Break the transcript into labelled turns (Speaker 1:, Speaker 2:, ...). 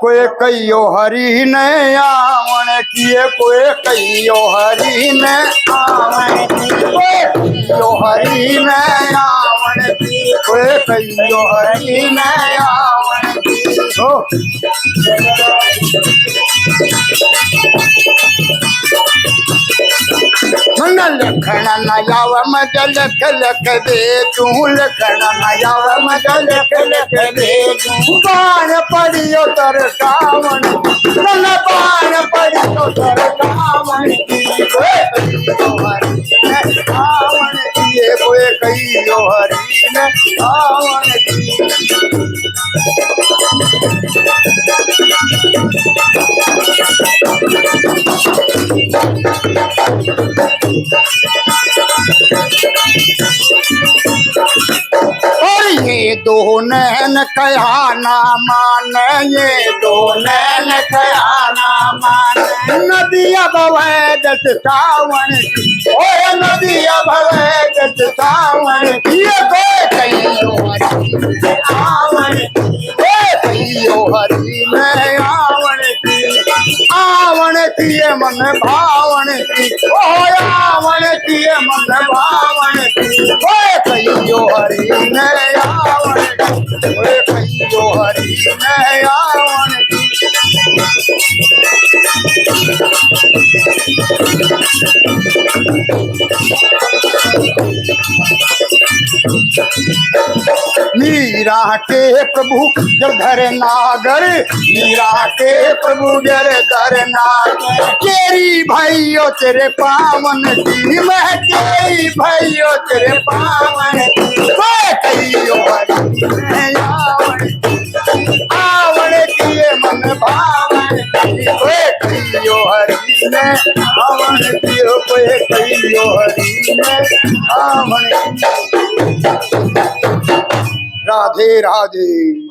Speaker 1: कोई कहियो हरी ने आवन किए कोई कहियो हरी ने आवन कहियो हरी ने आवन कोई कहियो हरी ने आवन हो मन लखन नयाव मज लख लख दे जू लखन नयाव मज लख लख दे बाण पड़ियो तर कावन मन बाण पड़ियो तर कावन कावन किए कोई कहियो हरी ने कावन और ये दो नैन कया ना माने ये दो नैन कया ना माने नदिया भवे जस सावन ओ नदिया भवे जस सावन ये कोई कहियो हरी आवन कहियो हरी में आवन आवन किए मन भावन की ओ आवन किए मन भावन की ओए कहियो हरी ने आवन ओए कहियो हरी ने आवन की मीरा के प्रभु जधर नागर मीरा के प्रभु जर धर नागर तेरी भाइयों तेरे पावन की मैं तेरी भाइयों तेरे पावन की कहियो हरी आवन आवन किए मन भावन कहियो हरी ने आवन कियो कोई कहियो हरी ने आवन राधे राधे।